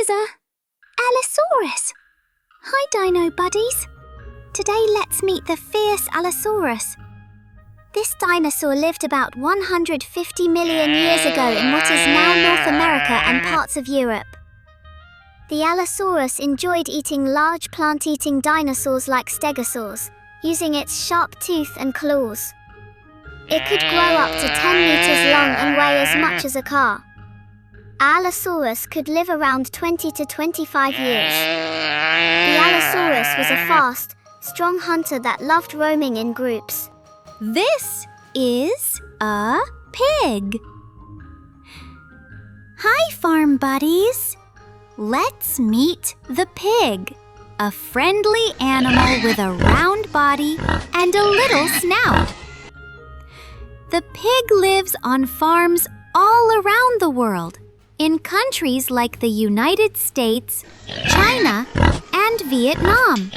is a Allosaurus. Hi, Dino buddies. Today let's meet the fierce Allosaurus. This dinosaur lived about 150 million years ago in what is now North America and parts of Europe. The Allosaurus enjoyed eating large plant-eating dinosaurs like stegosaurs, using its sharp teeth and claws. It could grow up to 10 meters long and weigh as much as a car. Allosaurus could live around 20 to 25 years. The Allosaurus was a fast, strong hunter that loved roaming in groups. This is a pig. Hi, farm buddies. Let's meet the pig, a friendly animal with a round body and a little snout. The pig lives on farms all around the world, in countries like the United States, China, and Vietnam.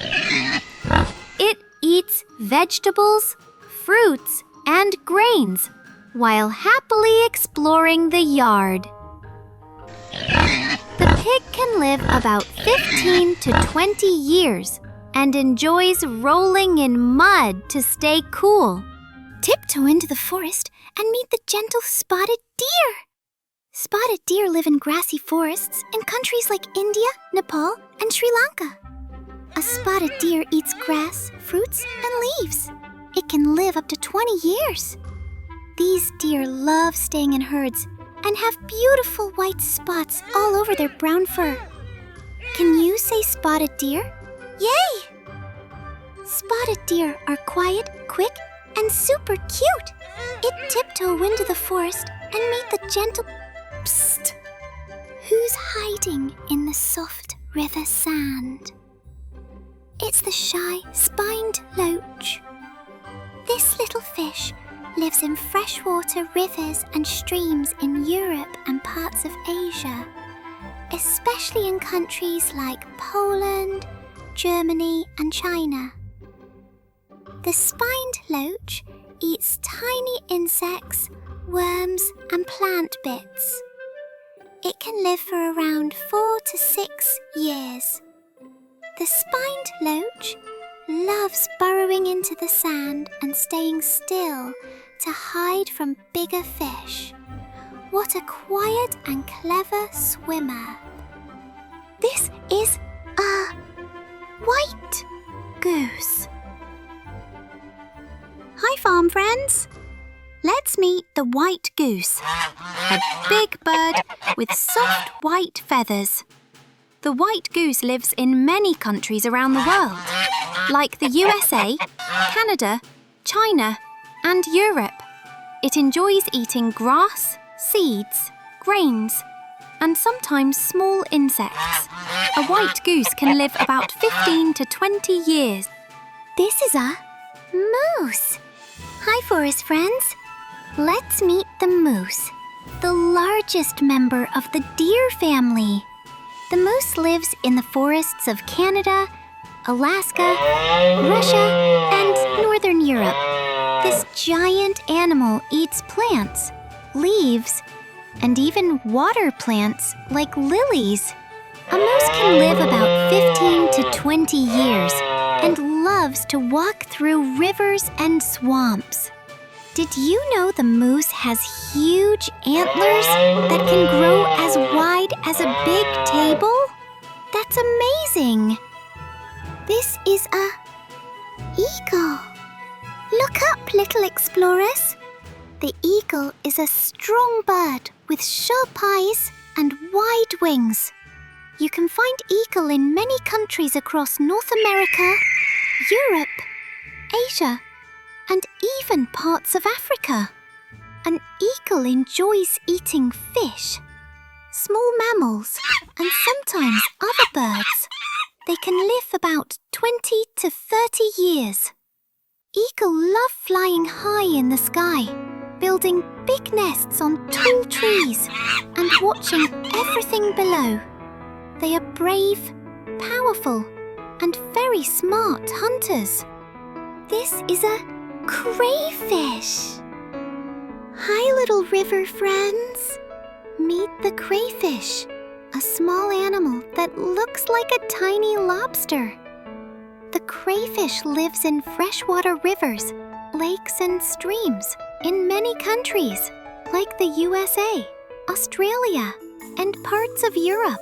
It eats vegetables, fruits, and grains while happily exploring the yard. The pig can live about 15 to 20 years and enjoys rolling in mud to stay cool. Tiptoe into the forest and meet the gentle spotted deer. Spotted deer live in grassy forests in countries like India, Nepal, and Sri Lanka. A spotted deer eats grass, fruits, and leaves. It can live up to 20 years. These deer love staying in herds and have beautiful white spots all over their brown fur. Can you say spotted deer? Yay! Spotted deer are quiet, quick, and super cute. It tiptoe into the forest and meet the gentle... Psst! Who's hiding in the soft river sand? It's the shy, spined loach. This little fish lives in freshwater rivers and streams in Europe and parts of Asia, especially in countries like Poland, Germany, and China. The spined loach eats tiny insects, worms, and plant bits. It can live for around 4 to 6 years. The spined loach loves burrowing into the sand and staying still to hide from bigger fish. What a quiet and clever swimmer. This is a white goose. Hi, farm friends. Let's meet the white goose, a big bird with soft white feathers. The white goose lives in many countries around the world, like the USA, Canada, China, and Europe. It enjoys eating grass, seeds, grains, and sometimes small insects. A white goose can live about 15 to 20 years. This is a moose. Hi, forest friends. Let's meet the moose, the largest member of the deer family. The moose lives in the forests of Canada, Alaska, Russia, and Northern Europe. This giant animal eats plants, leaves, and even water plants like lilies. A moose can live about 15 to 20 years and loves to walk through rivers and swamps. Did you know the moose has huge antlers that can grow as wide as a big table? That's amazing! This is a eagle. Look up, little explorers. The eagle is a strong bird with sharp eyes and wide wings. You can find eagle in many countries across North America, Europe, Asia, and even parts of Africa. An eagle enjoys eating fish, small mammals, and sometimes other birds. They can live about 20 to 30 years. Eagle love flying high in the sky, building big nests on tall trees, and watching everything below. They are brave, powerful, and very smart hunters. This is a crayfish. Hi, little river friends. Meet the crayfish, a small animal that looks like a tiny lobster. The crayfish lives in freshwater rivers, lakes, and streams in many countries, like the USA, Australia, and parts of Europe.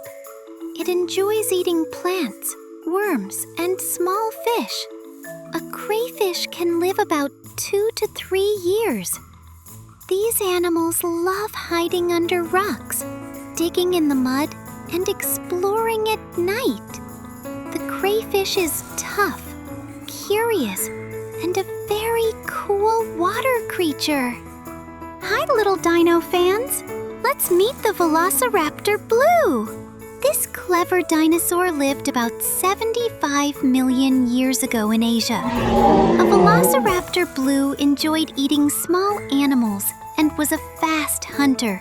It enjoys eating plants, worms, and small fish. A crayfish can live about 2 to 3 years. These animals love hiding under rocks, digging in the mud, and exploring at night. The crayfish is tough, curious, and a very cool water creature. Hi, little dino fans! Let's meet the Velociraptor Blue! This clever dinosaur lived about 75 million years ago in Asia. A Velociraptor Blue enjoyed eating small animals and was a fast hunter.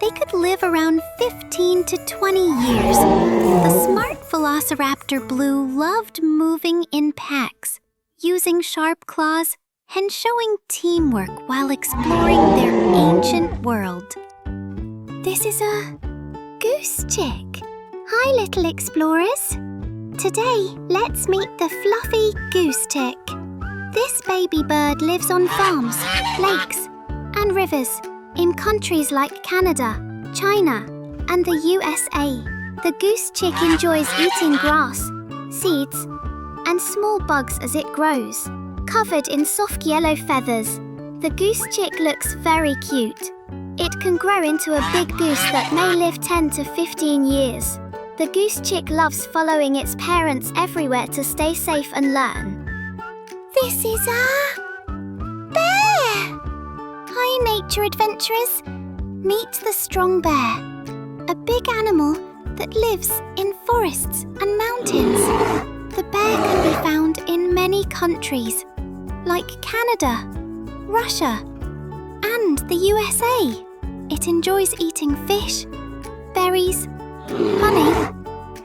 They could live around 15 to 20 years. The smart Velociraptor Blue loved moving in packs, using sharp claws, and showing teamwork while exploring their ancient world. This is a goose chick. Hi, little explorers. Today, let's meet the fluffy goose chick. This baby bird lives on farms, lakes, and rivers in countries like Canada, China, and the USA. The goose chick enjoys eating grass, seeds, and small bugs as it grows. Covered in soft yellow feathers, the goose chick looks very cute. It can grow into a big goose that may live 10 to 15 years. The goose chick loves following its parents everywhere to stay safe and learn. This is a bear! Hi, nature adventurers. Meet the strong bear, a big animal that lives in forests and mountains. The bear can be found in many countries, like Canada, Russia, and the USA. It enjoys eating fish, berries, honey,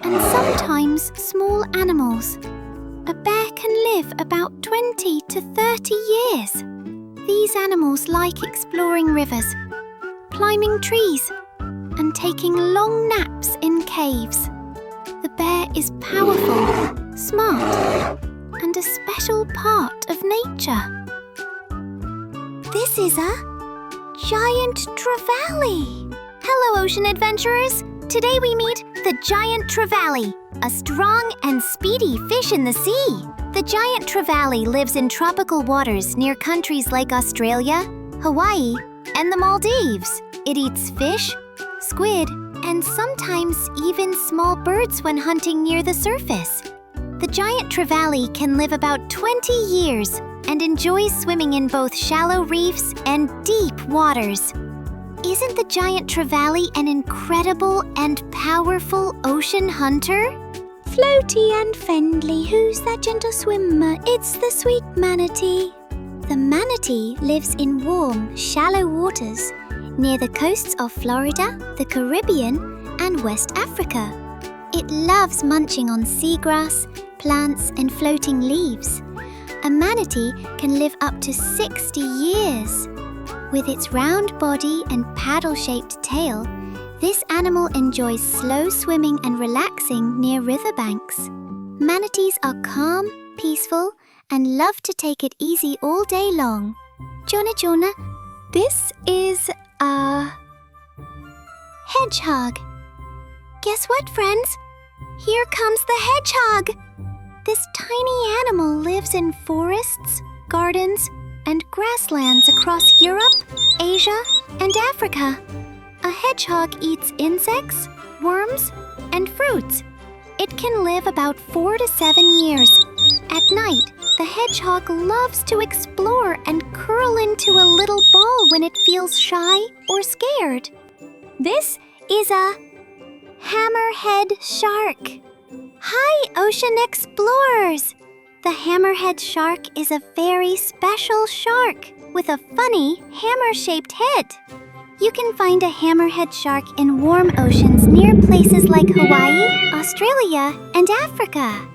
and sometimes small animals. A bear can live about 20 to 30 years. These animals like exploring rivers, climbing trees, and taking long naps in caves. The bear is powerful, smart, and a special part of nature. This is a giant trevally. Hello, ocean adventurers. Today we meet the giant trevally, a strong and speedy fish in the sea. The giant trevally lives in tropical waters near countries like Australia, Hawaii, and the Maldives. It eats fish, squid, and sometimes even small birds when hunting near the surface. The giant trevally can live about 20 years and enjoys swimming in both shallow reefs and deep waters. Isn't the giant trevally an incredible and powerful ocean hunter? Floaty and friendly, who's that gentle swimmer? It's the sweet manatee. The manatee lives in warm, shallow waters near the coasts of Florida, the Caribbean, and West Africa. It loves munching on seagrass, plants, and floating leaves. A manatee can live up to 60 years. With its round body and paddle-shaped tail, this animal enjoys slow swimming and relaxing near riverbanks. Manatees are calm, peaceful, and love to take it easy all day long. Jonah, this is a hedgehog. Guess what, friends? Here comes the hedgehog! This tiny animal lives in forests, gardens, and grasslands across Europe, Asia, and Africa. A hedgehog eats insects, worms, and fruits. It can live about 4 to 7 years. At night, the hedgehog loves to explore and curl into a little ball when it feels shy or scared. This is a hammerhead shark. Hi, ocean explorers! The hammerhead shark is a very special shark with a funny hammer-shaped head. You can find a hammerhead shark in warm oceans near places like Hawaii, Australia, and Africa.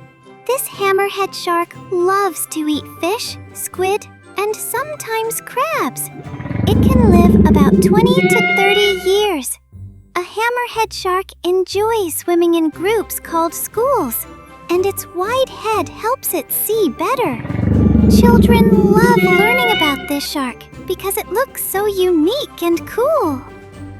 This hammerhead shark loves to eat fish, squid, and sometimes crabs. It can live about 20 to 30 years. A hammerhead shark enjoys swimming in groups called schools, and its wide head helps it see better. Children love learning about this shark because it looks so unique and cool.